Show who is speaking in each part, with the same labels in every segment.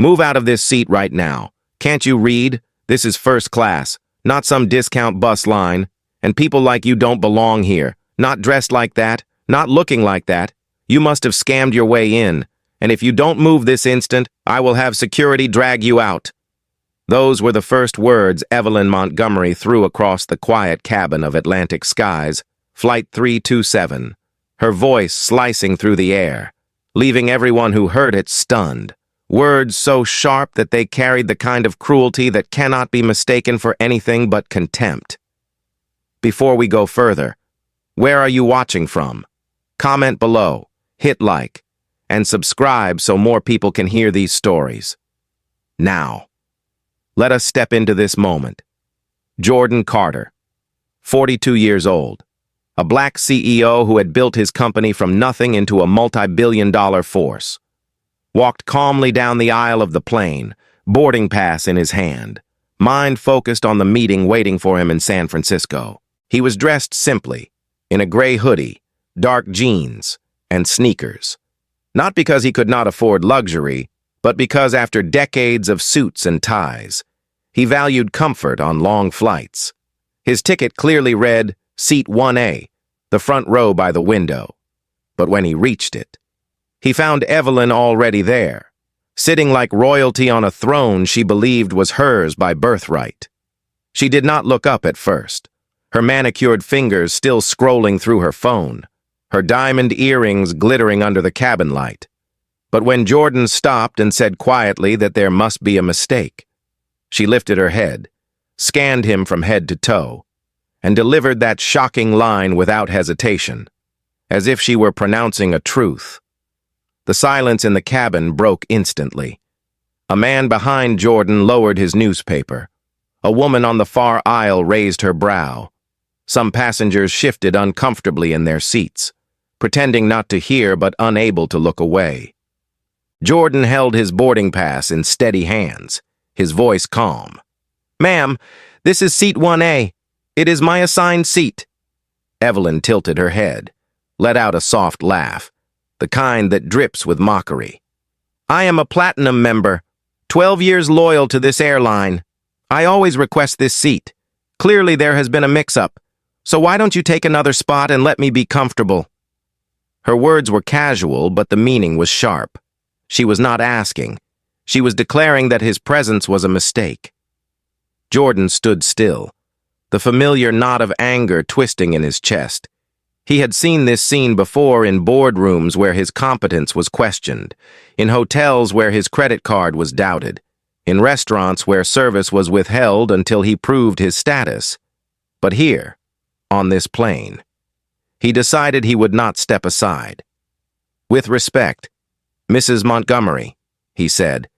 Speaker 1: Move out of this seat right now. Can't you read? This is first class, not some discount bus line. And people like you don't belong here. Not dressed like that, not looking like that. You must have scammed your way in. And if you don't move this instant, I will have security drag you out." Those were the first words Evelyn Montgomery threw across the quiet cabin of Atlantic Skies, Flight 327, her voice slicing through the air, leaving everyone who heard it stunned. Words so sharp that they carried the kind of cruelty that cannot be mistaken for anything but contempt. Before we go further, where are you watching from? Comment below, hit like, and subscribe so more people can hear these stories. Now, let us step into this moment. Jordan Carter, 42 years old, a black CEO who had built his company from nothing into a multi-billion-dollar force, walked calmly down the aisle of the plane, boarding pass in his hand, mind focused on the meeting waiting for him in San Francisco. He was dressed simply, in a gray hoodie, dark jeans, and sneakers. Not because he could not afford luxury, but because after decades of suits and ties, he valued comfort on long flights. His ticket clearly read, Seat 1A, the front row by the window. But when he reached it, he found Evelyn already there, sitting like royalty on a throne she believed was hers by birthright. She did not look up at first, her manicured fingers still scrolling through her phone, her diamond earrings glittering under the cabin light. But when Jordan stopped and said quietly that there must be a mistake, she lifted her head, scanned him from head to toe, and delivered that shocking line without hesitation, as if she were pronouncing a truth. The silence in the cabin broke instantly. A man behind Jordan lowered his newspaper. A woman on the far aisle raised her brow. Some passengers shifted uncomfortably in their seats, pretending not to hear but unable to look away. Jordan held his boarding pass in steady hands, his voice calm. "Ma'am, this is seat 1A. It is my assigned seat." Evelyn tilted her head, let out a soft laugh, the kind that drips with mockery. "I am a platinum member, 12 years loyal to this airline. I always request this seat. Clearly there has been a mix-up, so why don't you take another spot and let me be comfortable?" Her words were casual, but the meaning was sharp. She was not asking. She was declaring that his presence was a mistake. Jordan stood still, the familiar knot of anger twisting in his chest. He had seen this scene before in boardrooms where his competence was questioned, in hotels where his credit card was doubted, in restaurants where service was withheld until he proved his status. But here, on this plane, he decided he would not step aside. "With respect, Mrs. Montgomery," he said,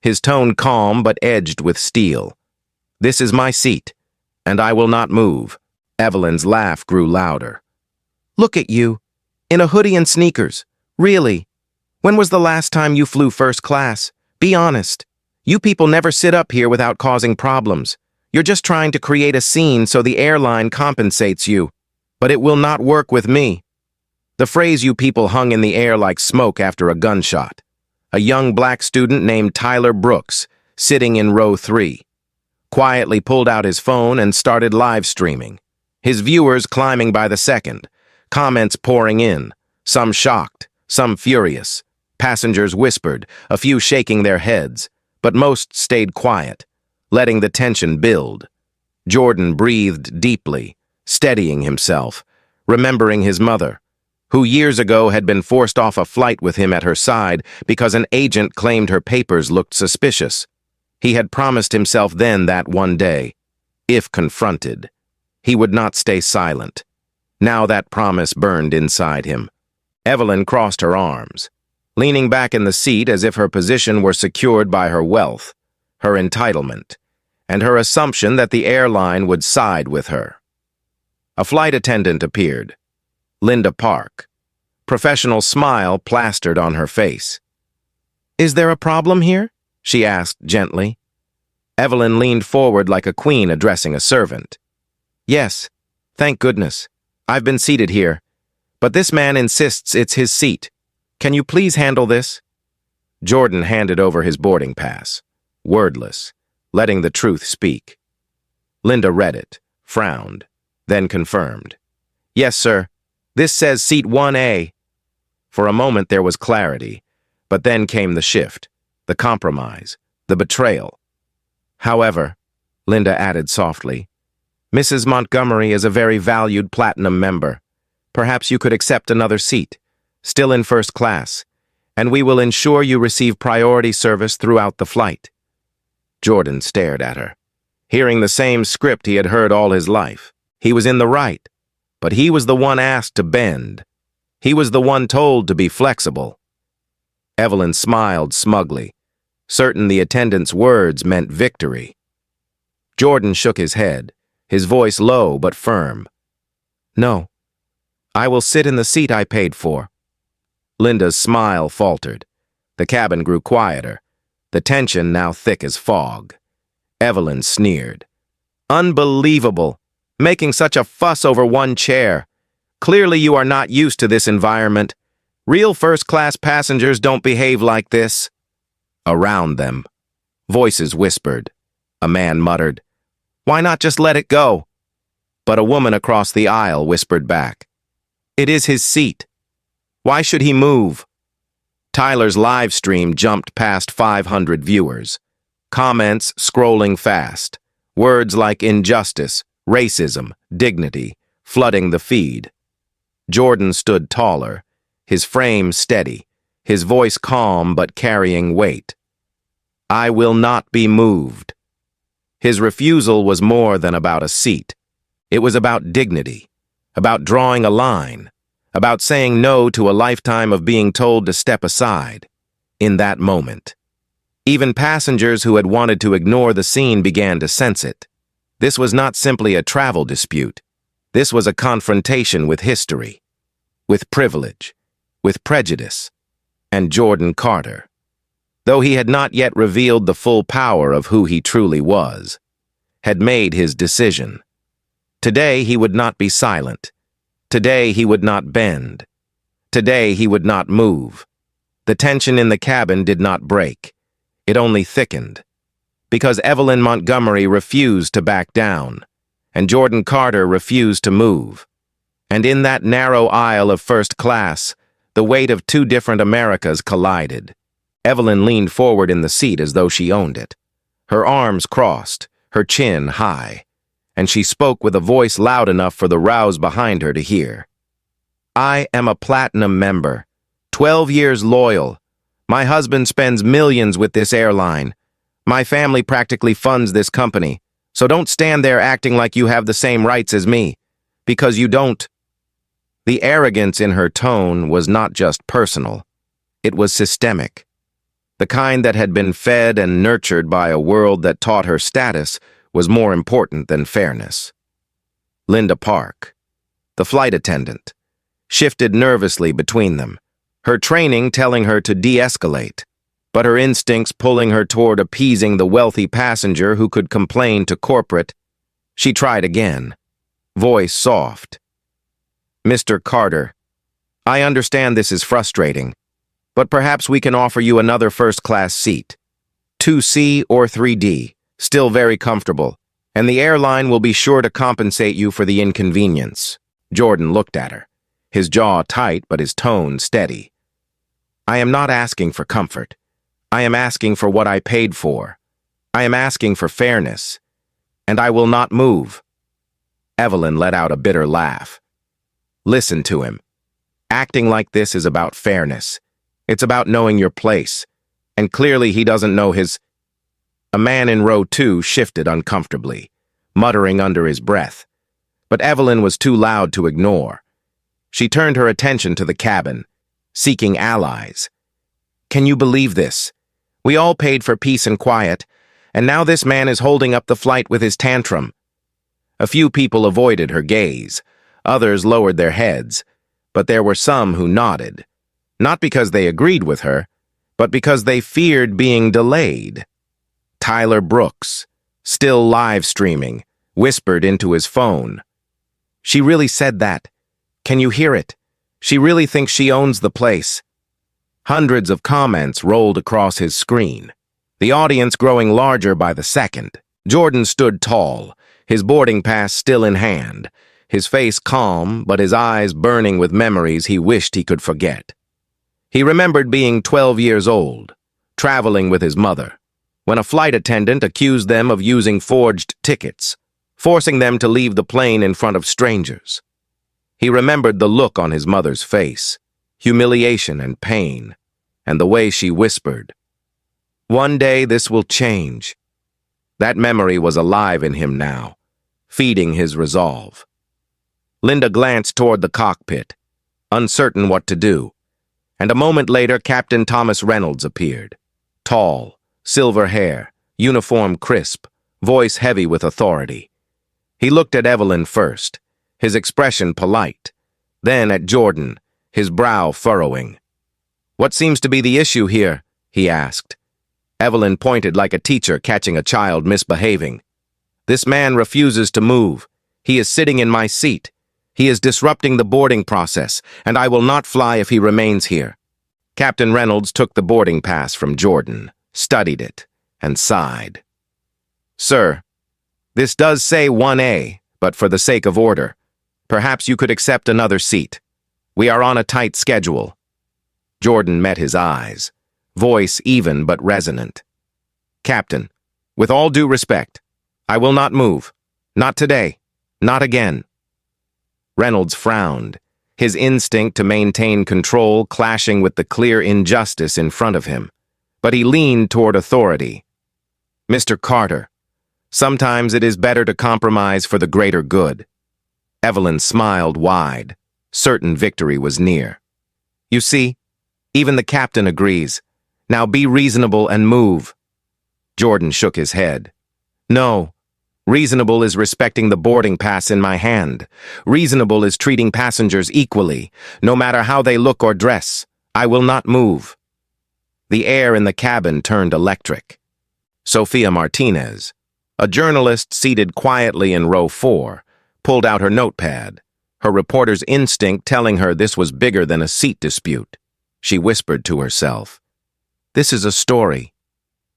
Speaker 1: his tone calm but edged with steel. "This is my seat, and I will not move." Evelyn's laugh grew louder. "Look at you, in a hoodie and sneakers. Really? When was the last time you flew first class? Be honest. You people never sit up here without causing problems. You're just trying to create a scene so the airline compensates you. But it will not work with me." The phrase you people hung in the air like smoke after a gunshot. A young black student named Tyler Brooks, sitting in row 3, quietly pulled out his phone and started live streaming. His viewers climbing by the second, comments pouring in, some shocked, some furious. Passengers whispered, a few shaking their heads, but most stayed quiet, letting the tension build. Jordan breathed deeply, steadying himself, remembering his mother, who years ago had been forced off a flight with him at her side because an agent claimed her papers looked suspicious. He had promised himself then that one day, if confronted, he would not stay silent. Now that promise burned inside him. Evelyn crossed her arms, leaning back in the seat as if her position were secured by her wealth, her entitlement, and her assumption that the airline would side with her. A flight attendant appeared. Linda Park, professional smile plastered on her face. "Is there a problem here?" she asked gently. Evelyn leaned forward like a queen addressing a servant. "Yes, thank goodness. I've been seated here, but this man insists it's his seat. Can you please handle this?" Jordan handed over his boarding pass, wordless, letting the truth speak. Linda read it, frowned, then confirmed. Yes, sir. This says seat 1A. For a moment there was clarity, but then came the shift, the compromise, the betrayal. However, Linda added softly, Mrs. Montgomery is a very valued platinum member. Perhaps you could accept another seat, still in first class, and we will ensure you receive priority service throughout the flight. Jordan stared at her, hearing the same script he had heard all his life. He was in the right, but he was the one asked to bend. He was the one told to be flexible. Evelyn smiled smugly, certain the attendant's words meant victory. Jordan shook his head, his voice low but firm. No, I will sit in the seat I paid for. Linda's smile faltered. The cabin grew quieter, the tension now thick as fog. Evelyn sneered. Unbelievable, making such a fuss over one chair. Clearly you are not used to this environment. Real first-class passengers don't behave like this. Around them, voices whispered. A man muttered, Why not just let it go? But a woman across the aisle whispered back, It is his seat. Why should he move? Tyler's live stream jumped past 500 viewers. Comments scrolling fast. Words like injustice, racism, dignity, flooding the feed. Jordan stood taller, his frame steady, his voice calm but carrying weight. I will not be moved. His refusal was more than about a seat. It was about dignity, about drawing a line, about saying no to a lifetime of being told to step aside. In that moment, even passengers who had wanted to ignore the scene began to sense it. This was not simply a travel dispute. This was a confrontation with history, with privilege, with prejudice, and Jordan Carter, though he had not yet revealed the full power of who he truly was, had made his decision. Today he would not be silent. Today he would not bend. Today he would not move. The tension in the cabin did not break. It only thickened. Because Evelyn Montgomery refused to back down, and Jordan Carter refused to move. And in that narrow aisle of first class, the weight of two different Americas collided. Evelyn leaned forward in the seat as though she owned it. Her arms crossed, her chin high, and she spoke with a voice loud enough for the rows behind her to hear. I am a platinum member, 12 years loyal. My husband spends millions with this airline. My family practically funds this company, so don't stand there acting like you have the same rights as me, because you don't. The arrogance in her tone was not just personal. It was systemic. The kind that had been fed and nurtured by a world that taught her status was more important than fairness. Linda Park, the flight attendant, shifted nervously between them, her training telling her to de-escalate, but her instincts pulling her toward appeasing the wealthy passenger who could complain to corporate. She tried again, voice soft. Mr. Carter, I understand this is frustrating, but perhaps we can offer you another first-class seat. 2C or 3D, still very comfortable, and the airline will be sure to compensate you for the inconvenience. Jordan looked at her, his jaw tight but his tone steady. I am not asking for comfort. I am asking for what I paid for. I am asking for fairness, and I will not move. Evelyn let out a bitter laugh. Listen to him. Acting like this is about fairness. It's about knowing your place, and clearly he doesn't know his... A man in row 2 shifted uncomfortably, muttering under his breath, but Evelyn was too loud to ignore. She turned her attention to the cabin, seeking allies. Can you believe this? We all paid for peace and quiet, and now this man is holding up the flight with his tantrum. A few people avoided her gaze, others lowered their heads, but there were some who nodded, not because they agreed with her, but because they feared being delayed. Tyler Brooks, still live streaming, whispered into his phone. She really said that. Can you hear it? She really thinks she owns the place. Hundreds of comments rolled across his screen, the audience growing larger by the second. Jordan stood tall, his boarding pass still in hand, his face calm but his eyes burning with memories he wished he could forget. He remembered being 12 years old, traveling with his mother, when a flight attendant accused them of using forged tickets, forcing them to leave the plane in front of strangers. He remembered the look on his mother's face, humiliation and pain, and the way she whispered, "One day this will change." That memory was alive in him now, feeding his resolve. Linda glanced toward the cockpit, uncertain what to do, and a moment later Captain Thomas Reynolds appeared. Tall, silver hair, uniform crisp, voice heavy with authority. He looked at Evelyn first, his expression polite, then at Jordan, his brow furrowing. "What seems to be the issue here?" he asked. Evelyn pointed like a teacher catching a child misbehaving. "This man refuses to move. He is sitting in my seat. He is disrupting the boarding process, and I will not fly if he remains here." Captain Reynolds took the boarding pass from Jordan, studied it, and sighed. "Sir, this does say 1A, but for the sake of order, perhaps you could accept another seat. We are on a tight schedule." Jordan met his eyes, voice even but resonant. "Captain, with all due respect, I will not move. Not today. Not again." Reynolds frowned, his instinct to maintain control clashing with the clear injustice in front of him. But he leaned toward authority. "Mr. Carter, sometimes it is better to compromise for the greater good." Evelyn smiled wide, certain victory was near. "You see, even the captain agrees. Now be reasonable and move." Jordan shook his head. "No. Reasonable is respecting the boarding pass in my hand. Reasonable is treating passengers equally, no matter how they look or dress. I will not move." The air in the cabin turned electric. Sophia Martinez, a journalist seated quietly in row 4, pulled out her notepad, her reporter's instinct telling her this was bigger than a seat dispute. She whispered to herself, "This is a story."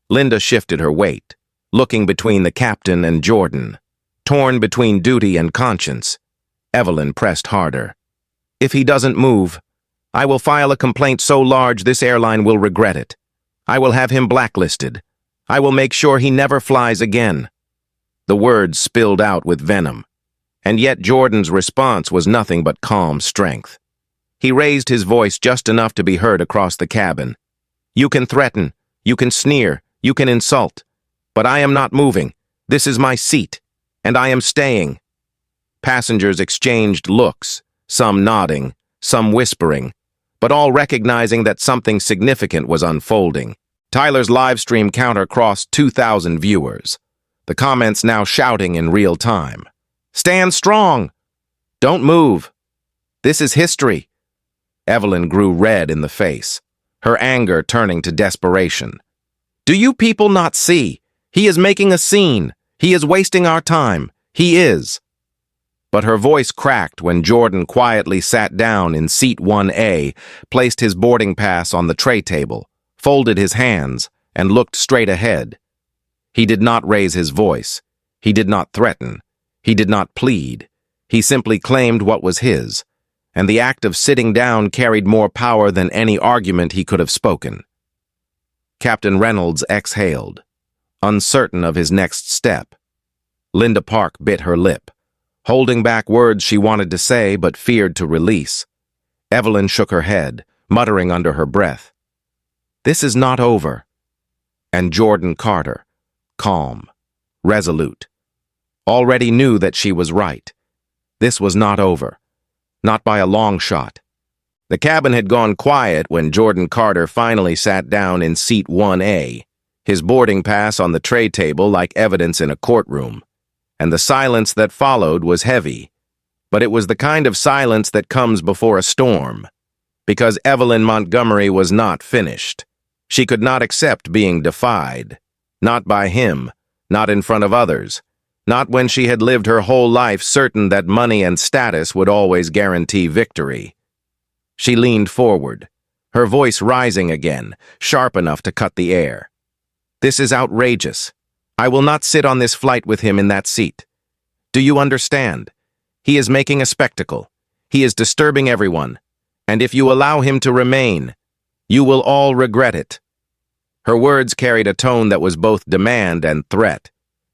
Speaker 1: Linda shifted her weight, looking between the captain and Jordan, torn between duty and conscience. Evelyn pressed harder. "If he doesn't move, I will file a complaint so large this airline will regret it. I will have him blacklisted. I will make sure he never flies again." The words spilled out with venom, and yet Jordan's response was nothing but calm strength. He raised his voice just enough to be heard across the cabin. "You can threaten, you can sneer, you can insult, but I am not moving. This is my seat, and I am staying." Passengers exchanged looks, some nodding, some whispering, but all recognizing that something significant was unfolding. Tyler's live stream counter crossed 2,000 viewers, the comments now shouting in real time. "Stand strong! Don't move! This is history!" Evelyn grew red in the face, her anger turning to desperation. "Do you people not see? He is making a scene. He is wasting our time. He is." But her voice cracked when Jordan quietly sat down in seat 1A, placed his boarding pass on the tray table, folded his hands, and looked straight ahead. He did not raise his voice. He did not threaten. He did not plead. He simply claimed what was his, and the act of sitting down carried more power than any argument he could have spoken. Captain Reynolds exhaled, uncertain of his next step. Linda Park bit her lip, holding back words she wanted to say but feared to release. Evelyn shook her head, muttering under her breath, "This is not over." And Jordan Carter, calm, resolute, already knew that she was right. This was not over, not by a long shot. The cabin had gone quiet when Jordan Carter finally sat down in seat 1A, his boarding pass on the tray table like evidence in a courtroom. And the silence that followed was heavy, but it was the kind of silence that comes before a storm, because Evelyn Montgomery was not finished. She could not accept being defied, not by him, not in front of others, not when she had lived her whole life certain that money and status would always guarantee victory. She leaned forward, her voice rising again, sharp enough to cut the air. "This is outrageous. I will not sit on this flight with him in that seat. Do you understand? He is making a spectacle. He is disturbing everyone. And if you allow him to remain, you will all regret it." Her words carried a tone that was both demand and threat,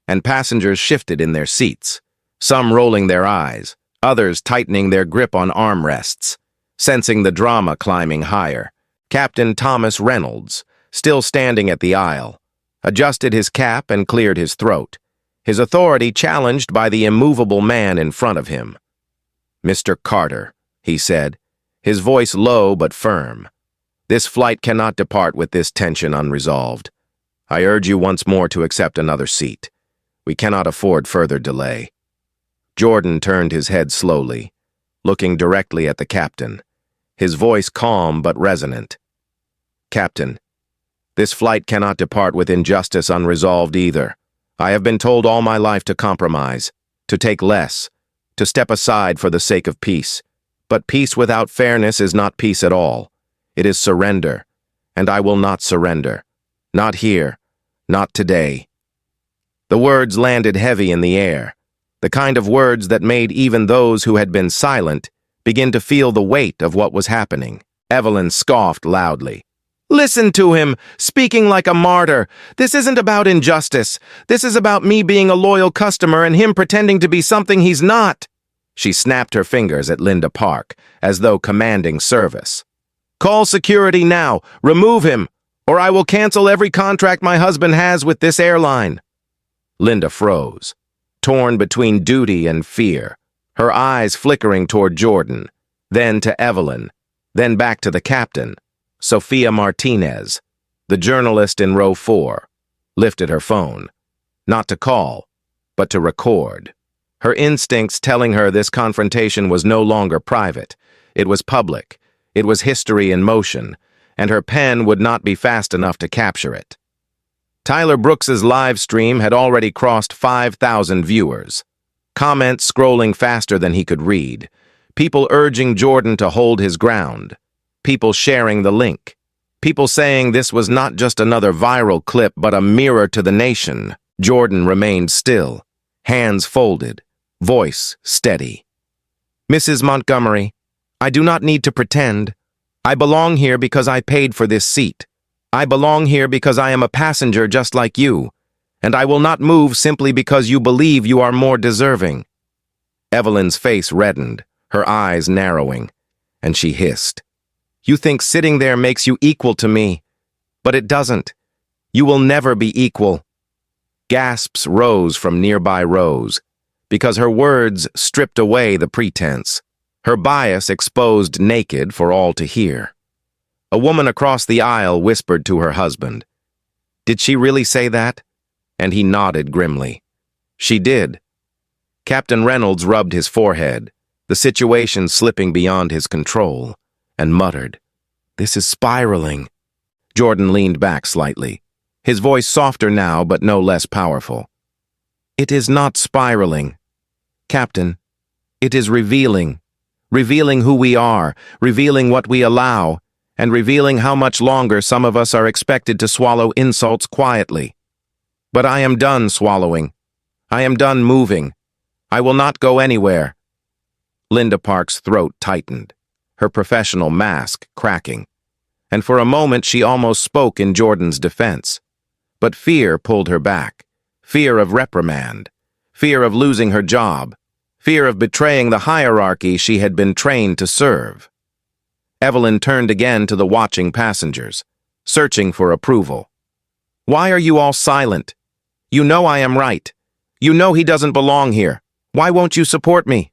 Speaker 1: and passengers shifted in their seats, some rolling their eyes, others tightening their grip on armrests, sensing the drama climbing higher. Captain Thomas Reynolds, still standing at the aisle, adjusted his cap and cleared his throat, his authority challenged by the immovable man in front of him. "Mr. Carter," he said, his voice low but firm, "this flight cannot depart with this tension unresolved. I urge you once more to accept another seat. We cannot afford further delay." Jordan turned his head slowly, looking directly at the captain, his voice calm but resonant. "Captain, this flight cannot depart with injustice unresolved either. I have been told all my life to compromise, to take less, to step aside for the sake of peace. But peace without fairness is not peace at all. It is surrender, and I will not surrender. Not here, not today." The words landed heavy in the air, the kind of words that made even those who had been silent begin to feel the weight of what was happening. Evelyn scoffed loudly. "Listen to him, speaking like a martyr. This isn't about injustice. This is about me being a loyal customer and him pretending to be something he's not." She snapped her fingers at Linda Park, as though commanding service. "Call security now. Remove him, or I will cancel every contract my husband has with this airline." Linda froze, torn between duty and fear, her eyes flickering toward Jordan, then to Evelyn, then back to the captain. Sophia Martinez, the journalist in row 4, lifted her phone, not to call, but to record. Her instincts telling her this confrontation was no longer private. It was public. It was history in motion, and her pen would not be fast enough to capture it. Tyler Brooks's live stream had already crossed 5,000 viewers. Comments scrolling faster than he could read. People urging Jordan to hold his ground. People sharing the link. People saying this was not just another viral clip, but a mirror to the nation. Jordan remained still, hands folded, voice steady. "Mrs. Montgomery, I do not need to pretend. I belong here because I paid for this seat. I belong here because I am a passenger just like you, and I will not move simply because you believe you are more deserving." Evelyn's face reddened, her eyes narrowing, and she hissed. "You think sitting there makes you equal to me, but it doesn't. You will never be equal." Gasps rose from nearby rows, because her words stripped away the pretense, her bias exposed naked for all to hear. A woman across the aisle whispered to her husband, "Did she really say that?" And he nodded grimly. "She did." Captain Reynolds rubbed his forehead, the situation slipping beyond his control, and muttered, "This is spiraling." Jordan leaned back slightly, his voice softer now but no less powerful. "It is not spiraling, Captain. It is revealing who we are, revealing what we allow, and revealing how much longer some of us are expected to swallow insults quietly. But I am done swallowing. I am done moving. I will not go anywhere." Linda Park's throat tightened, her professional mask cracking, and for a moment she almost spoke in Jordan's defense. But fear pulled her back, fear of reprimand, fear of losing her job, fear of betraying the hierarchy she had been trained to serve. Evelyn turned again to the watching passengers, searching for approval. "Why are you all silent? You know I am right. You know he doesn't belong here. Why won't you support me?"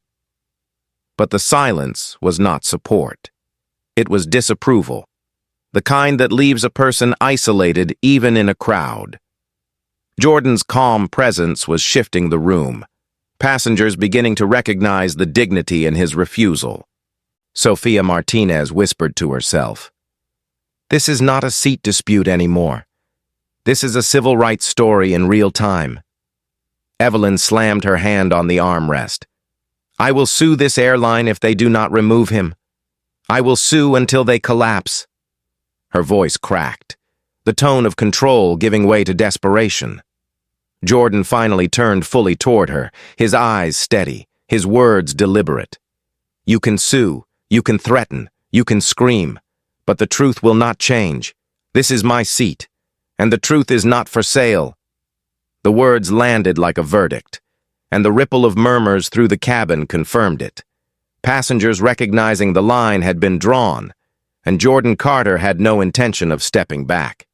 Speaker 1: But the silence was not support. It was disapproval, the kind that leaves a person isolated even in a crowd. Jordan's calm presence was shifting the room, passengers beginning to recognize the dignity in his refusal. Sophia Martinez whispered to herself, "This is not a seat dispute anymore. This is a civil rights story in real time." Evelyn slammed her hand on the armrest. "I will sue this airline if they do not remove him. I will sue until they collapse. Her voice cracked, the tone of control giving way to desperation. Jordan finally turned fully toward her, his eyes steady, his words deliberate. "You can sue, you can threaten, you can scream, but the truth will not change. This is my seat, and the truth is not for sale." The words landed like a verdict, and the ripple of murmurs through the cabin confirmed it. Passengers recognizing the line had been drawn, and Jordan Carter had no intention of stepping back.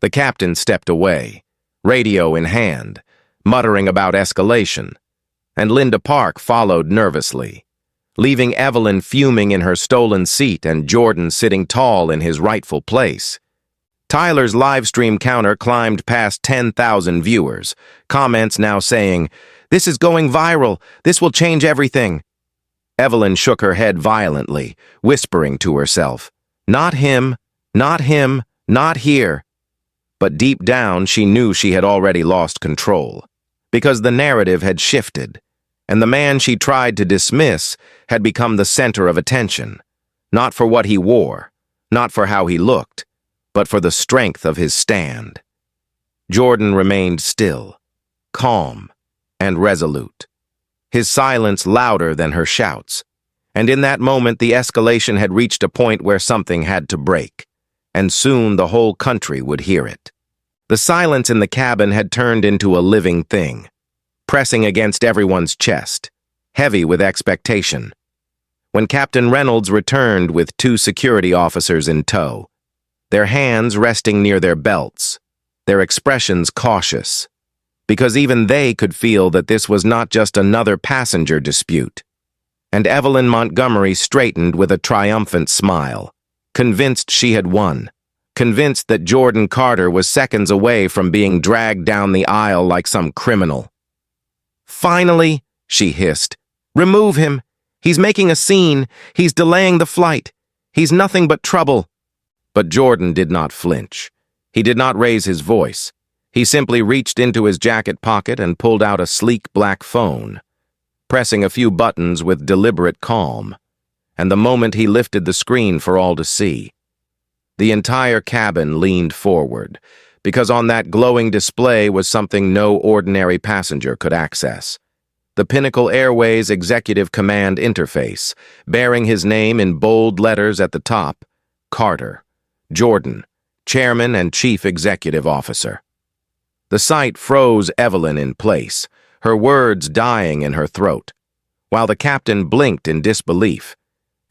Speaker 1: The captain stepped away, radio in hand, muttering about escalation, and Linda Park followed nervously, leaving Evelyn fuming in her stolen seat and Jordan sitting tall in his rightful place. Tyler's livestream counter climbed past 10,000 viewers, comments now saying, "This is going viral, this will change everything." Evelyn shook her head violently, whispering to herself, "Not him, not him, not here." But deep down she knew she had already lost control, because the narrative had shifted, and the man she tried to dismiss had become the center of attention, not for what he wore, not for how he looked, but for the strength of his stand. Jordan remained still, calm, and resolute, his silence louder than her shouts, and in that moment the escalation had reached a point where something had to break, and soon the whole country would hear it. The silence in the cabin had turned into a living thing, pressing against everyone's chest, heavy with expectation. When Captain Reynolds returned with 2 security officers in tow, their hands resting near their belts, their expressions cautious, because even they could feel that this was not just another passenger dispute. And Evelyn Montgomery straightened with a triumphant smile, convinced she had won, convinced that Jordan Carter was seconds away from being dragged down the aisle like some criminal. "Finally," she hissed, "remove him. He's making a scene. He's delaying the flight. He's nothing but trouble." But Jordan did not flinch. He did not raise his voice. He simply reached into his jacket pocket and pulled out a sleek black phone, pressing a few buttons with deliberate calm. And the moment he lifted the screen for all to see, the entire cabin leaned forward, because on that glowing display was something no ordinary passenger could access. The Pinnacle Airways Executive Command interface, bearing his name in bold letters at the top, Carter, Jordan, Chairman and Chief Executive Officer. The sight froze Evelyn in place, her words dying in her throat, while the captain blinked in disbelief,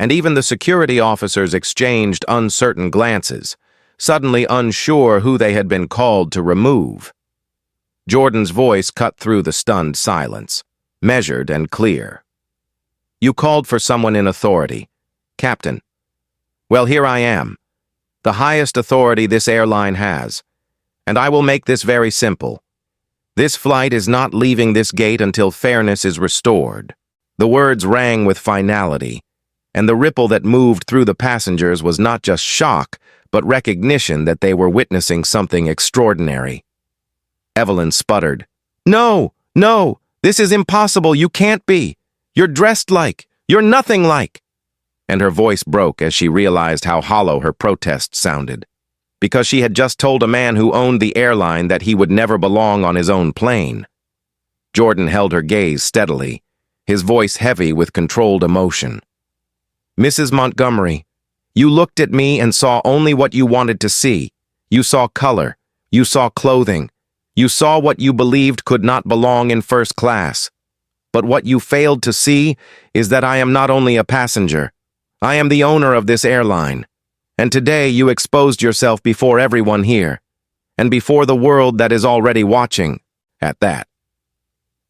Speaker 1: and even the security officers exchanged uncertain glances, suddenly unsure who they had been called to remove. Jordan's voice cut through the stunned silence, measured and clear. "You called for someone in authority, Captain. Well, here I am, the highest authority this airline has, and I will make this very simple. This flight is not leaving this gate until fairness is restored." The words rang with finality, and the ripple that moved through the passengers was not just shock, but recognition that they were witnessing something extraordinary. Evelyn sputtered, "No, no, this is impossible, you can't be. You're dressed like, you're nothing like." And her voice broke as she realized how hollow her protest sounded, because she had just told a man who owned the airline that he would never belong on his own plane. Jordan held her gaze steadily, his voice heavy with controlled emotion. "Mrs. Montgomery, you looked at me and saw only what you wanted to see. You saw color, you saw clothing, you saw what you believed could not belong in first class. But what you failed to see is that I am not only a passenger, I am the owner of this airline. And today you exposed yourself before everyone here, and before the world that is already watching, at that."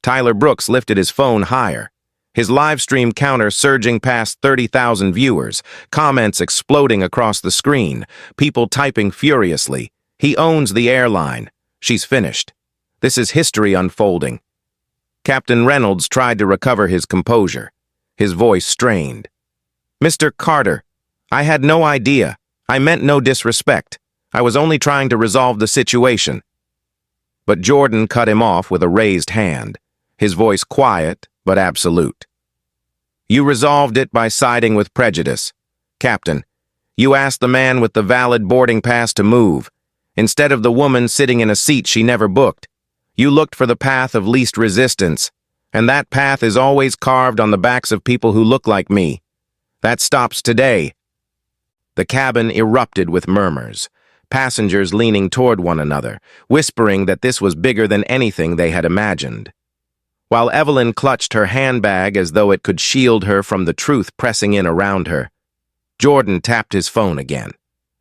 Speaker 1: Tyler Brooks lifted his phone higher, his live stream counter surging past 30,000 viewers, comments exploding across the screen, people typing furiously. "He owns the airline. She's finished. This is history unfolding." Captain Reynolds tried to recover his composure, his voice strained. "Mr. Carter, I had no idea. I meant no disrespect. I was only trying to resolve the situation." But Jordan cut him off with a raised hand, his voice quiet but absolute. "You resolved it by siding with prejudice. Captain, You asked the man with the valid boarding pass to move, instead of the woman sitting in a seat she never booked. You looked for the path of least resistance, and that path is always carved on the backs of people who look like me. That stops today." The cabin erupted with murmurs, passengers leaning toward one another, whispering that this was bigger than anything they had imagined. While Evelyn clutched her handbag as though it could shield her from the truth pressing in around her, Jordan tapped his phone again,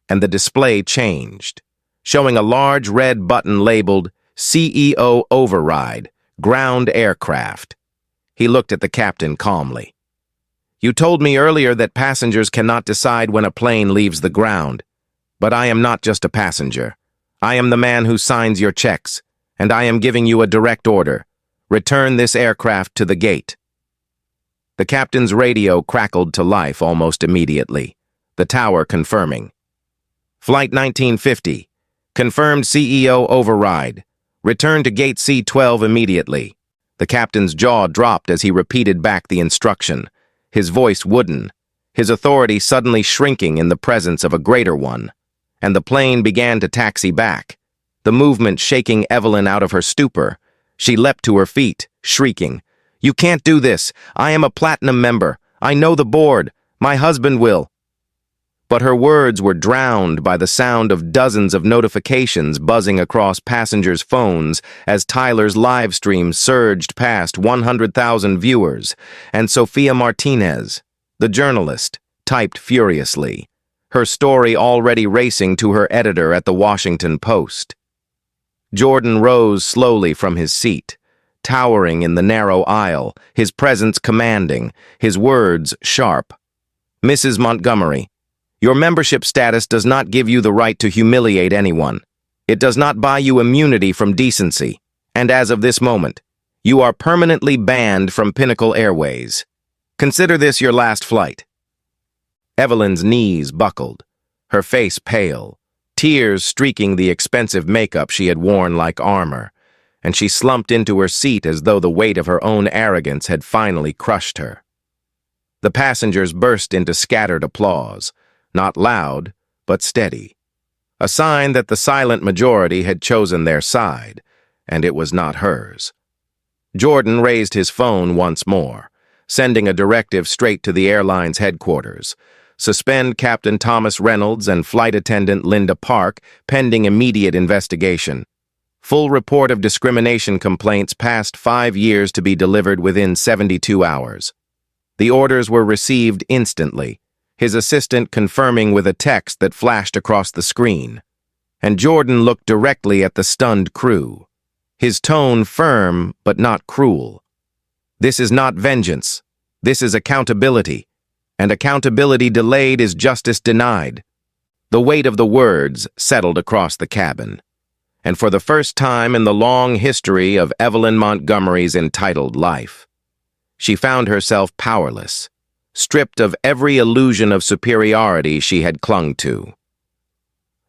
Speaker 1: and the display changed, showing a large red button labeled CEO Override, Ground Aircraft. He looked at the captain calmly. "You told me earlier that passengers cannot decide when a plane leaves the ground. But I am not just a passenger. I am the man who signs your checks, and I am giving you a direct order. Return this aircraft to the gate." The captain's radio crackled to life almost immediately, the tower confirming. "Flight 1950. Confirmed CEO override. Return to gate C-12 immediately." The captain's jaw dropped as he repeated back the instruction, his voice wooden, his authority suddenly shrinking in the presence of a greater one. And the plane began to taxi back, the movement shaking Evelyn out of her stupor. She leapt to her feet, shrieking, "You can't do this! I am a platinum member! I know the board! My husband will!" But her words were drowned by the sound of dozens of notifications buzzing across passengers' phones as Tyler's live stream surged past 100,000 viewers, and Sophia Martinez, the journalist, typed furiously, her story already racing to her editor at the Washington Post. Jordan rose slowly from his seat, towering in the narrow aisle, his presence commanding, his words sharp. "Mrs. Montgomery, your membership status does not give you the right to humiliate anyone. It does not buy you immunity from decency, and as of this moment, you are permanently banned from Pinnacle Airways. Consider this your last flight." Evelyn's knees buckled, her face pale, tears streaking the expensive makeup she had worn like armor, and she slumped into her seat as though the weight of her own arrogance had finally crushed her. The passengers burst into scattered applause, not loud, but steady, a sign that the silent majority had chosen their side, and it was not hers. Jordan raised his phone once more, sending a directive straight to the airline's headquarters. Suspend Captain Thomas Reynolds and flight attendant Linda Park pending immediate investigation. Full report of discrimination complaints past 5 years to be delivered within 72 hours. The orders were received instantly, his assistant confirming with a text that flashed across the screen. And Jordan looked directly at the stunned crew, his tone firm but not cruel. "This is not vengeance. This is accountability. And accountability delayed is justice denied." The weight of the words settled across the cabin. And for the first time in the long history of Evelyn Montgomery's entitled life, she found herself powerless, stripped of every illusion of superiority she had clung to.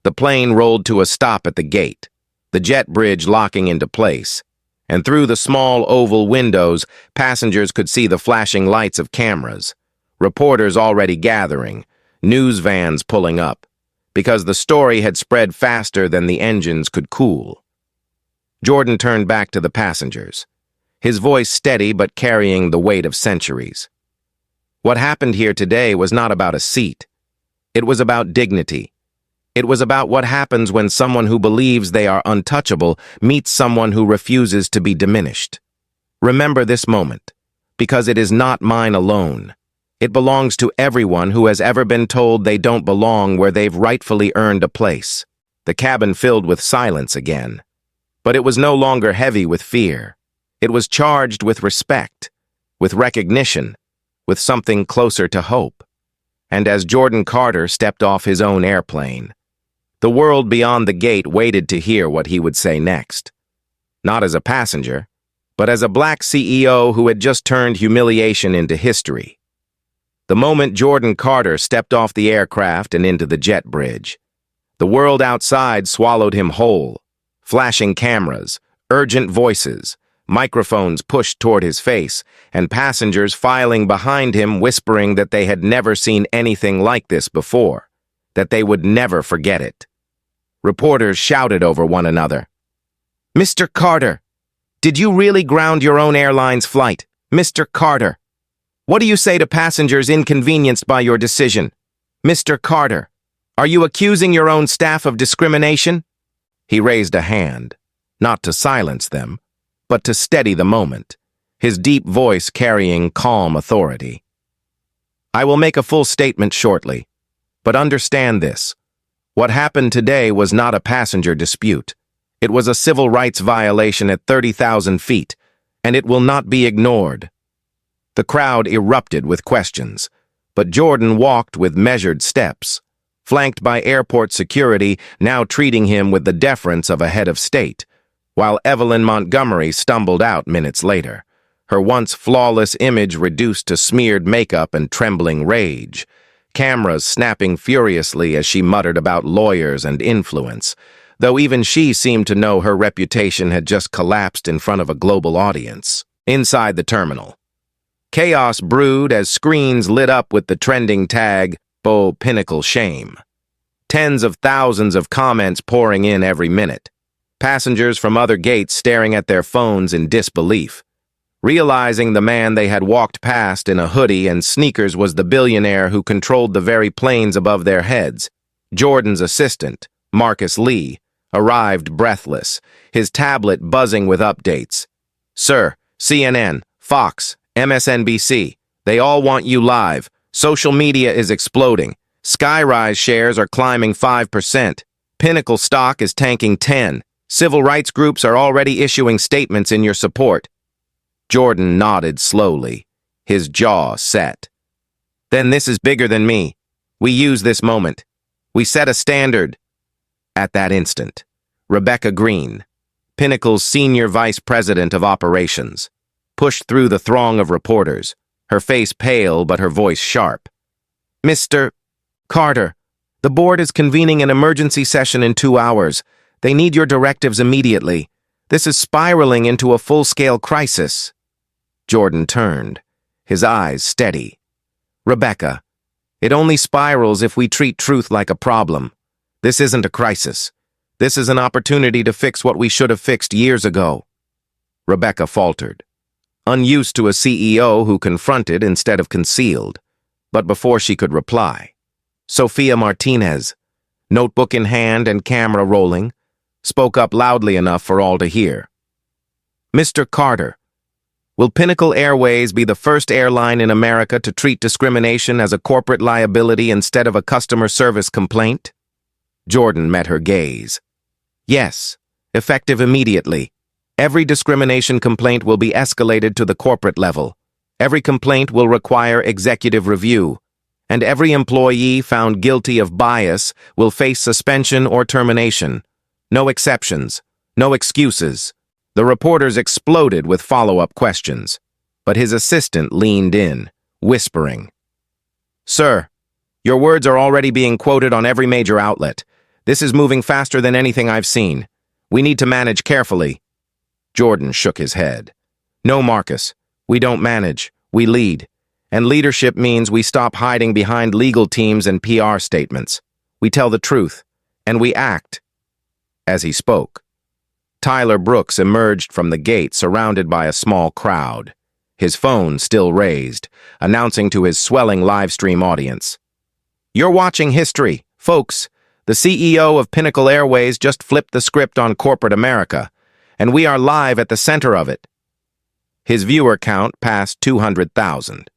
Speaker 1: The plane rolled to a stop at the gate, the jet bridge locking into place, and through the small oval windows, passengers could see the flashing lights of cameras, reporters already gathering, news vans pulling up, because the story had spread faster than the engines could cool. Jordan turned back to the passengers, his voice steady but carrying the weight of centuries. What happened here today was not about a seat. It was about dignity. It was about what happens when someone who believes they are untouchable meets someone who refuses to be diminished. Remember this moment, because it is not mine alone. It belongs to everyone who has ever been told they don't belong where they've rightfully earned a place. The cabin filled with silence again. But it was no longer heavy with fear. It was charged with respect, with recognition, with something closer to hope. And as Jordan Carter stepped off his own airplane, the world beyond the gate waited to hear what he would say next. Not as a passenger, but as a black CEO who had just turned humiliation into history. The moment Jordan Carter stepped off the aircraft and into the jet bridge, the world outside swallowed him whole. Flashing cameras, urgent voices, microphones pushed toward his face, and passengers filing behind him whispering that they had never seen anything like this before. that they would never forget it. Reporters shouted over one another. "Mr. Carter, did you really ground your own airline's flight? Mr. Carter, what do you say to passengers inconvenienced by your decision? Mr. Carter, are you accusing your own staff of discrimination?" He raised a hand, not to silence them, but to steady the moment, his deep voice carrying calm authority. "I will make a full statement shortly, but understand this. What happened today was not a passenger dispute. It was a civil rights violation at 30,000 feet, and it will not be ignored." The crowd erupted with questions, but Jordan walked with measured steps, flanked by airport security now treating him with the deference of a head of state, while Evelyn Montgomery stumbled out minutes later, her once flawless image reduced to smeared makeup and trembling rage, cameras snapping furiously as she muttered about lawyers and influence, though even she seemed to know her reputation had just collapsed in front of a global audience. Inside the terminal, chaos brewed as screens lit up with the trending tag, "Oh, Pinnacle Shame." Tens of thousands of comments pouring in every minute. Passengers from other gates staring at their phones in disbelief, realizing the man they had walked past in a hoodie and sneakers was the billionaire who controlled the very planes above their heads. Jordan's assistant, Marcus Lee, arrived breathless, his tablet buzzing with updates. "Sir, CNN, Fox, MSNBC, they all want you live. Social media is exploding. Skyrise shares are climbing 5%. Pinnacle stock is tanking 10. Civil rights groups are already issuing statements in your support." Jordan nodded slowly, his jaw set. "Then this is bigger than me. We use this moment. We set a standard." At that instant, Rebecca Green, Pinnacle's senior vice president of operations, pushed through the throng of reporters, her face pale but her voice sharp. "Mr. Carter, the board is convening an emergency session in 2 hours. They need your directives immediately. This is spiraling into a full-scale crisis." Jordan turned, his eyes steady. "Rebecca, it only spirals if we treat truth like a problem. This isn't a crisis. This is an opportunity to fix what we should have fixed years ago." Rebecca faltered, unused to a CEO who confronted instead of concealed. But before she could reply, Sophia Martinez, notebook in hand and camera rolling, spoke up loudly enough for all to hear. "Mr. Carter, will Pinnacle Airways be the first airline in America to treat discrimination as a corporate liability instead of a customer service complaint?" Jordan met her gaze. "Yes, effective immediately. Every discrimination complaint will be escalated to the corporate level. Every complaint will require executive review, and every employee found guilty of bias will face suspension or termination. No exceptions, no excuses." The reporters exploded with follow-up questions, but his assistant leaned in, whispering, "Sir, your words are already being quoted on every major outlet. This is moving faster than anything I've seen. We need to manage carefully." Jordan shook his head. "No, Marcus, we don't manage, we lead. And leadership means we stop hiding behind legal teams and PR statements. We tell the truth, and we act." As he spoke, Tyler Brooks emerged from the gate surrounded by a small crowd, his phone still raised, announcing to his swelling livestream audience, "You're watching history, folks. The CEO of Pinnacle Airways just flipped the script on corporate America, and we are live at the center of it." His viewer count passed 200,000,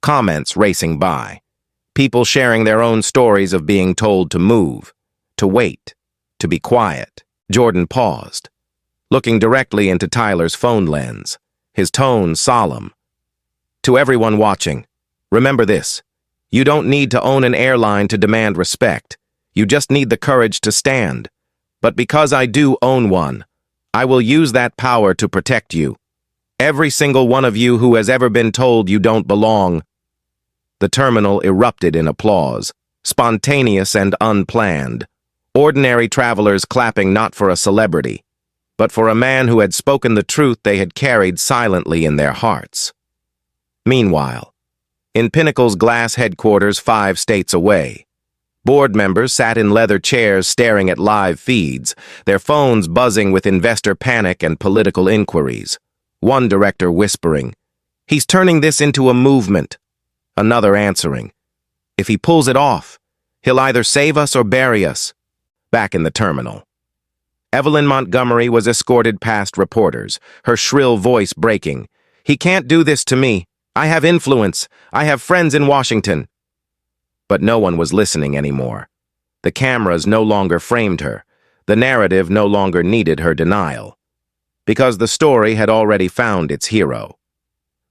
Speaker 1: comments racing by, people sharing their own stories of being told to move, to wait, to be quiet. Jordan paused, looking directly into Tyler's phone lens, his tone solemn. "To everyone watching, remember this. You don't need to own an airline to demand respect. You just need the courage to stand. But because I do own one, I will use that power to protect you. Every single one of you who has ever been told you don't belong." The terminal erupted in applause, spontaneous and unplanned. Ordinary travelers clapping not for a celebrity, but for a man who had spoken the truth they had carried silently in their hearts. Meanwhile, in Pinnacle's glass headquarters 5 states away, Board members sat in leather chairs staring at live feeds, their phones buzzing with investor panic and political inquiries. One director whispering, "He's turning this into a movement." Another answering, "If he pulls it off, he'll either save us or bury us." Back in the terminal, Evelyn Montgomery was escorted past reporters, her shrill voice breaking. "He can't do this to me. I have influence. I have friends in Washington." But no one was listening anymore. The cameras no longer framed her. The narrative no longer needed her denial. Because the story had already found its hero.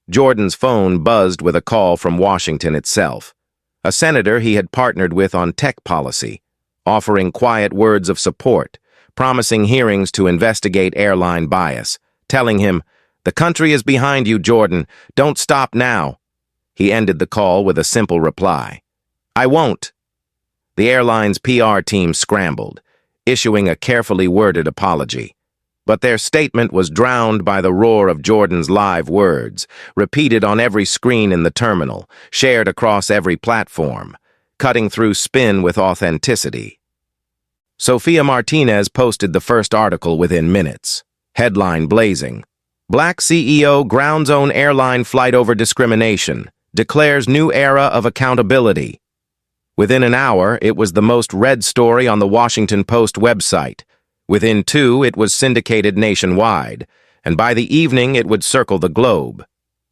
Speaker 1: Jordan's phone buzzed with a call from Washington itself. A senator he had partnered with on tech policy, offering quiet words of support, promising hearings to investigate airline bias, telling him, "The country is behind you, Jordan. Don't stop now." He ended the call with a simple reply, "I won't." The airline's PR team scrambled, issuing a carefully worded apology. But their statement was drowned by the roar of Jordan's live words, repeated on every screen in the terminal, shared across every platform, cutting through spin with authenticity. Sophia Martinez posted the first article within minutes. Headline blazing, "Black CEO grounds own airline flight over discrimination, declares new era of accountability." Within an hour, it was the most read story on the Washington Post website. Within 2, it was syndicated nationwide, and by the evening it would circle the globe.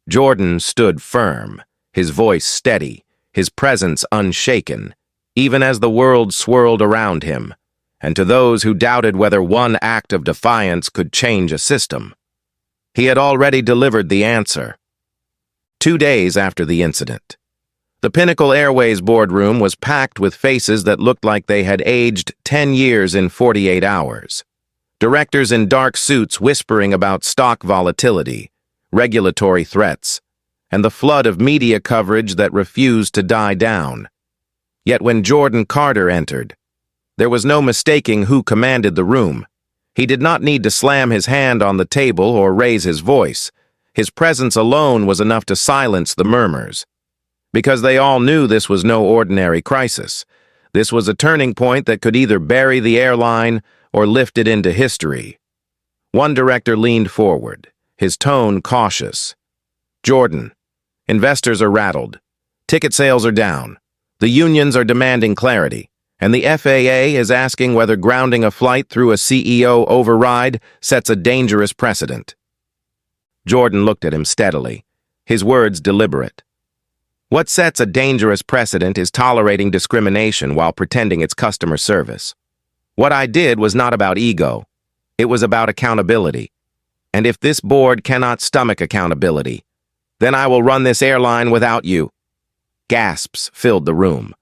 Speaker 1: Jordan stood firm, his voice steady, his presence unshaken, even as the world swirled around him, and to those who doubted whether one act of defiance could change a system, he had already delivered the answer. 2 days after the incident, the Pinnacle Airways boardroom was packed with faces that looked like they had aged 10 years in 48 hours. Directors in dark suits whispering about stock volatility, regulatory threats, and the flood of media coverage that refused to die down. Yet when Jordan Carter entered, there was no mistaking who commanded the room. He did not need to slam his hand on the table or raise his voice. His presence alone was enough to silence the murmurs. Because they all knew this was no ordinary crisis. This was a turning point that could either bury the airline or lift it into history. One director leaned forward, his tone cautious. "Jordan, investors are rattled. Ticket sales are down. The unions are demanding clarity, and the FAA is asking whether grounding a flight through a CEO override sets a dangerous precedent." Jordan looked at him steadily, his words deliberate. "What sets a dangerous precedent is tolerating discrimination while pretending it's customer service. What I did was not about ego. It was about accountability. And if this board cannot stomach accountability, then I will run this airline without you." Gasps filled the room,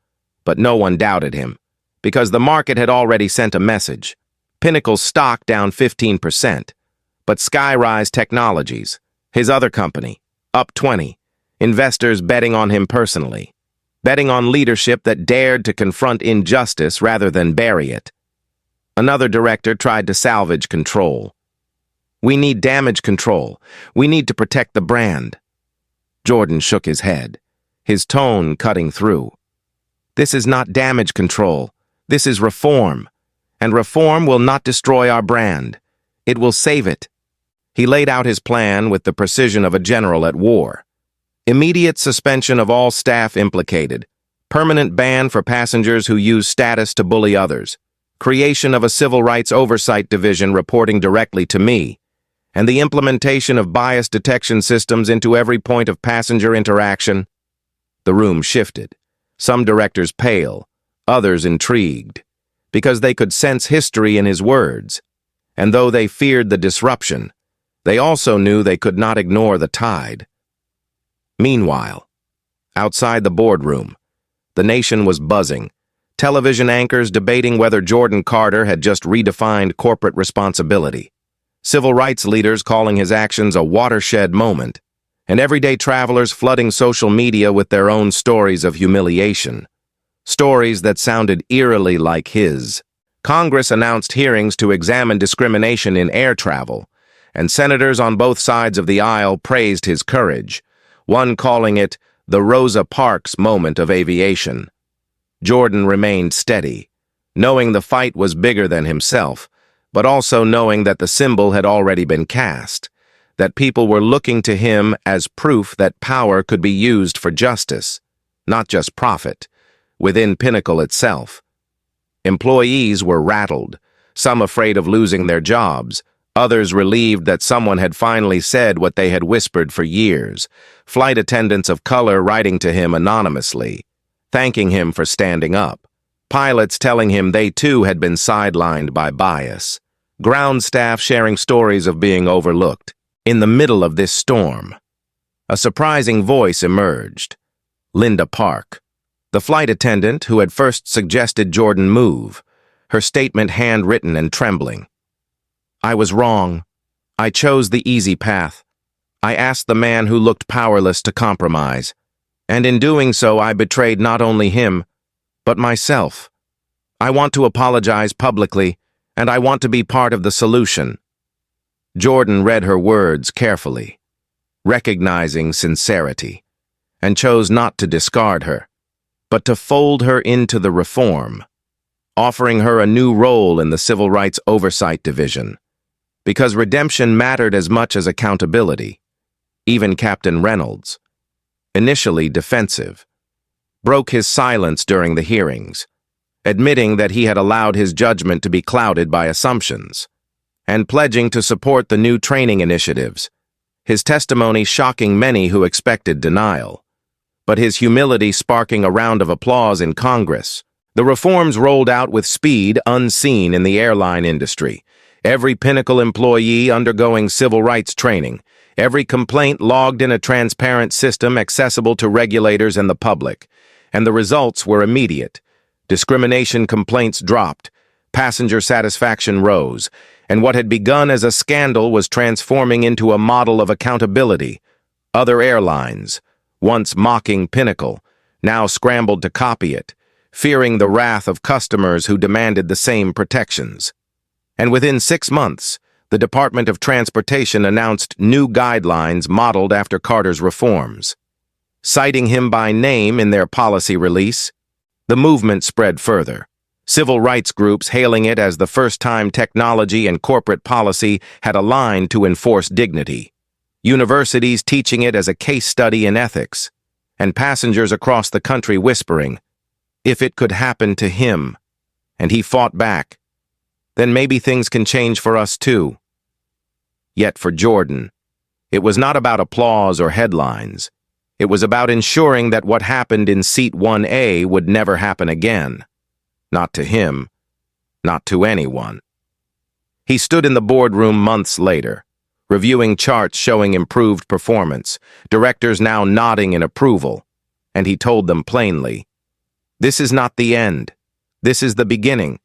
Speaker 1: but no one doubted him, because the market had already sent a message. Pinnacle's stock down 15%, but Skyrise Technologies, his other company, up 20%. Investors betting on him personally, betting on leadership that dared to confront injustice rather than bury it. Another director tried to salvage control. "We need damage control. We need to protect the brand." Jordan shook his head, his tone cutting through. "This is not damage control. This is reform. And reform will not destroy our brand. It will save it." He laid out his plan with the precision of a general at war. Immediate suspension of all staff implicated, permanent ban for passengers who use status to bully others, creation of a civil rights oversight division reporting directly to me, and the implementation of bias detection systems into every point of passenger interaction. The room shifted, some directors pale, others intrigued, because they could sense history in his words, and though they feared the disruption, they also knew they could not ignore the tide. Meanwhile, outside the boardroom, the nation was buzzing, television anchors debating whether Jordan Carter had just redefined corporate responsibility, civil rights leaders calling his actions a watershed moment, and everyday travelers flooding social media with their own stories of humiliation, stories that sounded eerily like his. Congress announced hearings to examine discrimination in air travel, and senators on both sides of the aisle praised his courage, one calling it the Rosa Parks moment of aviation. Jordan remained steady, knowing the fight was bigger than himself, but also knowing that the symbol had already been cast, that people were looking to him as proof that power could be used for justice, not just profit, within Pinnacle itself. Employees were rattled, some afraid of losing their jobs, others relieved that someone had finally said what they had whispered for years, flight attendants of color writing to him anonymously, thanking him for standing up, pilots telling him they too had been sidelined by bias, ground staff sharing stories of being overlooked. In the middle of this storm, a surprising voice emerged. Linda Park, the flight attendant who had first suggested Jordan move, her statement handwritten and trembling. "I was wrong. I chose the easy path. I asked the man who looked powerless to compromise, and in doing so I betrayed not only him, but myself. I want to apologize publicly, and I want to be part of the solution." Jordan read her words carefully, recognizing sincerity, and chose not to discard her, but to fold her into the reform, offering her a new role in the Civil Rights Oversight Division. Because redemption mattered as much as accountability, even Captain Reynolds, initially defensive, broke his silence during the hearings, admitting that he had allowed his judgment to be clouded by assumptions, and pledging to support the new training initiatives, his testimony shocking many who expected denial, but his humility sparking a round of applause in Congress. The reforms rolled out with speed unseen in the airline industry, every Pinnacle employee undergoing civil rights training, every complaint logged in a transparent system accessible to regulators and the public, and the results were immediate. Discrimination complaints dropped, passenger satisfaction rose, and what had begun as a scandal was transforming into a model of accountability. Other airlines, once mocking Pinnacle, now scrambled to copy it, fearing the wrath of customers who demanded the same protections. And within 6 months, the Department of Transportation announced new guidelines modeled after Carter's reforms. Citing him by name in their policy release, the movement spread further, civil rights groups hailing it as the first time technology and corporate policy had aligned to enforce dignity, universities teaching it as a case study in ethics, and passengers across the country whispering, if it could happen to him, and he fought back, then maybe things can change for us too. Yet for Jordan, it was not about applause or headlines. It was about ensuring that what happened in Seat 1A would never happen again. Not to him, not to anyone. He stood in the boardroom months later, reviewing charts showing improved performance, directors now nodding in approval, and he told them plainly, "This is not the end. This is the beginning,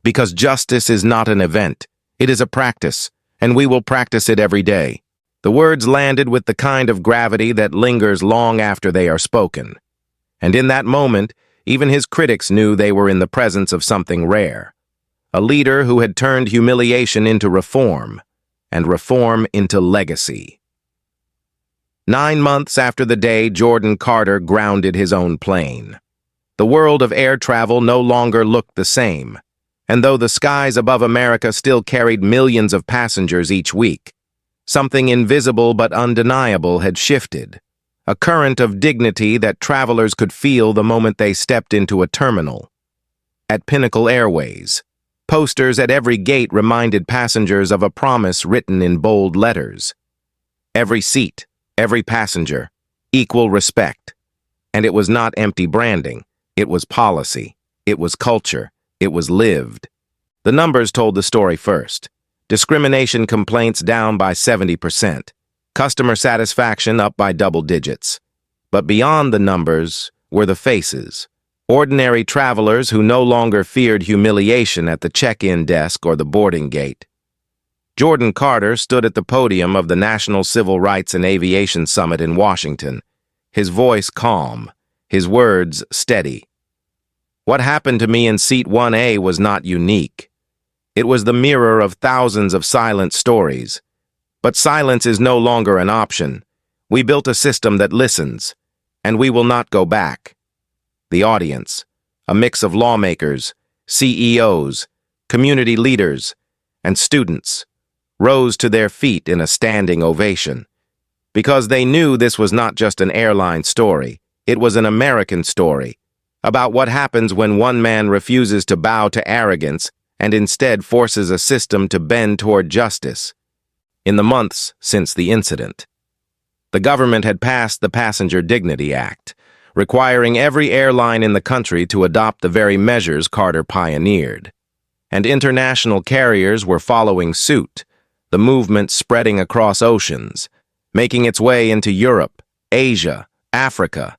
Speaker 1: because justice is not an event. It is a practice, and we will practice it every day." The words landed with the kind of gravity that lingers long after they are spoken. And in that moment, even his critics knew they were in the presence of something rare. A leader who had turned humiliation into reform, and reform into legacy. 9 months after the day Jordan Carter grounded his own plane, the world of air travel no longer looked the same, and though the skies above America still carried millions of passengers each week, something invisible but undeniable had shifted, a current of dignity that travelers could feel the moment they stepped into a terminal. At Pinnacle Airways, posters at every gate reminded passengers of a promise written in bold letters. Every seat, every passenger, equal respect. And it was not empty branding, it was policy, it was culture, it was lived. The numbers told the story first. Discrimination complaints down by 70%. Customer satisfaction up by double digits. But beyond the numbers were the faces. Ordinary travelers who no longer feared humiliation at the check-in desk or the boarding gate. Jordan Carter stood at the podium of the National Civil Rights and Aviation Summit in Washington, his voice calm, his words steady. What happened to me in Seat 1A was not unique. It was the mirror of thousands of silent stories. But silence is no longer an option. We built a system that listens, and we will not go back. The audience, a mix of lawmakers, CEOs, community leaders, and students, rose to their feet in a standing ovation. Because they knew this was not just an airline story, it was an American story, about what happens when one man refuses to bow to arrogance and instead forces a system to bend toward justice. In the months since the incident, the government had passed the Passenger Dignity Act, requiring every airline in the country to adopt the very measures Carter pioneered. And international carriers were following suit, the movement spreading across oceans, making its way into Europe, Asia, Africa,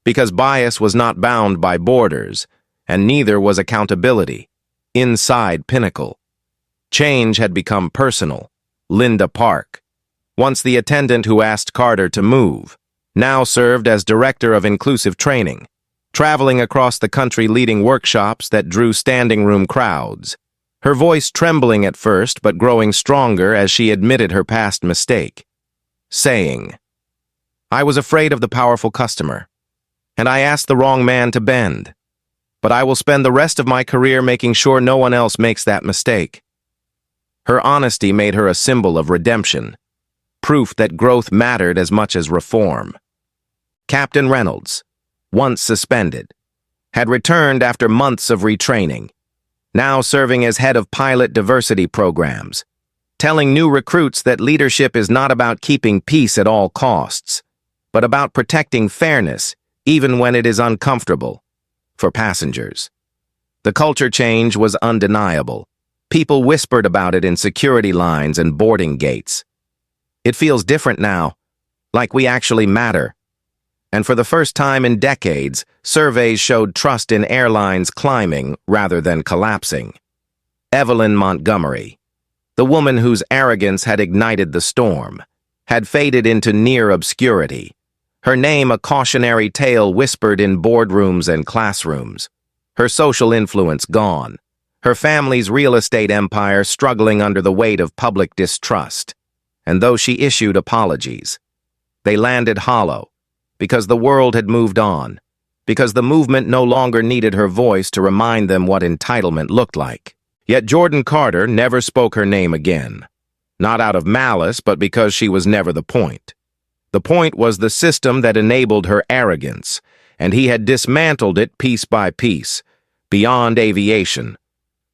Speaker 1: because bias was not bound by borders, and neither was accountability. Inside Pinnacle, change had become personal. Linda Park, once the attendant who asked Carter to move, now served as director of inclusive training, traveling across the country leading workshops that drew standing room crowds, her voice trembling at first but growing stronger as she admitted her past mistake, saying, "I was afraid of the powerful customer, and I asked the wrong man to bend, but I will spend the rest of my career making sure no one else makes that mistake." Her honesty made her a symbol of redemption, proof that growth mattered as much as reform. Captain Reynolds, once suspended, had returned after months of retraining, now serving as head of pilot diversity programs, telling new recruits that leadership is not about keeping peace at all costs, but about protecting fairness even when it is uncomfortable for passengers. The culture change was undeniable. People whispered about it in security lines and boarding gates. It feels different now, like we actually matter. And for the first time in decades, surveys showed trust in airlines climbing rather than collapsing. Evelyn Montgomery, the woman whose arrogance had ignited the storm, had faded into near obscurity, her name a cautionary tale whispered in boardrooms and classrooms, her social influence gone, her family's real estate empire struggling under the weight of public distrust. And though she issued apologies, they landed hollow, because the world had moved on, because the movement no longer needed her voice to remind them what entitlement looked like. Yet Jordan Carter never spoke her name again, not out of malice, but because she was never the point. The point was the system that enabled her arrogance, and he had dismantled it piece by piece, beyond aviation.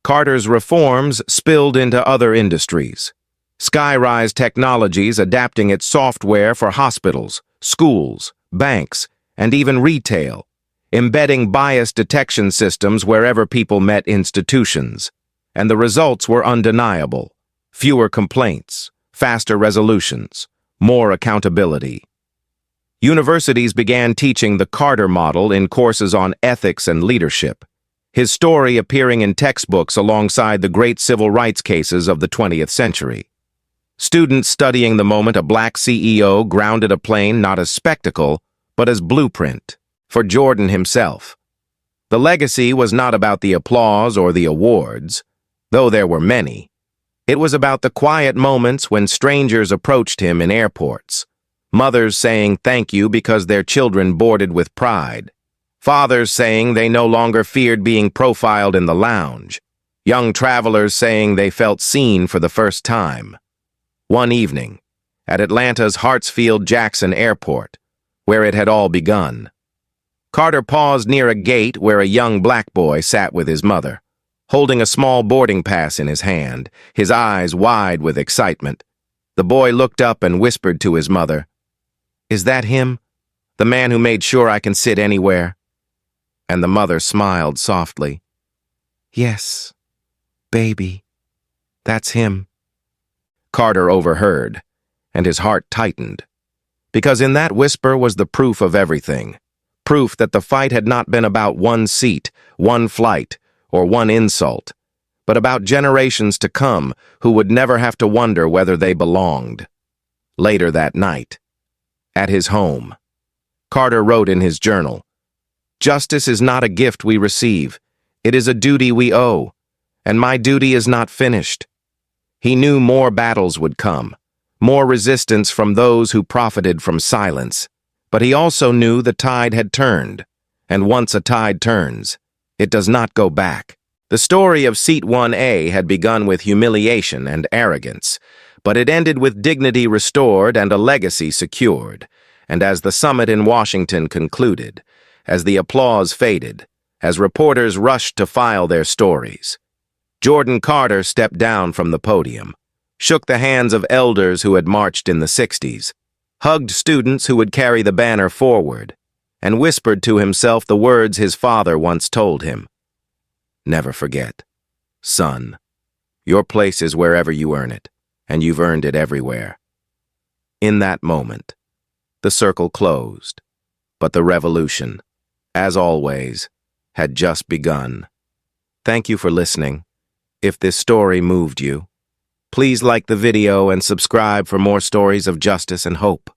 Speaker 1: Carter's reforms spilled into other industries. Skyrise Technologies adapting its software for hospitals, schools, banks, and even retail, embedding bias detection systems wherever people met institutions. And the results were undeniable. Fewer complaints, faster resolutions, more accountability. Universities began teaching the Carter model in courses on ethics and leadership, his story appearing in textbooks alongside the great civil rights cases of the 20th century. Students studying the moment a black CEO grounded a plane not as spectacle, but as blueprint for Jordan himself. The legacy was not about the applause or the awards, though there were many. It was about the quiet moments when strangers approached him in airports, mothers saying thank you because their children boarded with pride, fathers saying they no longer feared being profiled in the lounge, young travelers saying they felt seen for the first time. One evening, at Atlanta's Hartsfield-Jackson Airport, where it had all begun, Carter paused near a gate where a young black boy sat with his mother, holding a small boarding pass in his hand, his eyes wide with excitement. The boy looked up and whispered to his mother, "Is that him? The man who made sure I can sit anywhere?" And the mother smiled softly. "Yes, baby, that's him." Carter overheard, and his heart tightened, because in that whisper was the proof of everything, proof that the fight had not been about one seat, one flight, or one insult, but about generations to come who would never have to wonder whether they belonged. Later that night, at his home, Carter wrote in his journal, "Justice is not a gift we receive, it is a duty we owe, and my duty is not finished." He knew more battles would come, more resistance from those who profited from silence, but he also knew the tide had turned, and once a tide turns, It does not go back. The story of Seat 1A had begun with humiliation and arrogance, but it ended with dignity restored and a legacy secured. And as the summit in Washington concluded, as the applause faded, as reporters rushed to file their stories, Jordan Carter stepped down from the podium, shook the hands of elders who had marched in the 60s, hugged students who would carry the banner forward, and whispered to himself the words his father once told him. Never forget, son, your place is wherever you earn it, and you've earned it everywhere. In that moment, the circle closed, but the revolution, as always, had just begun. Thank you for listening. If this story moved you, please like the video and subscribe for more stories of justice and hope.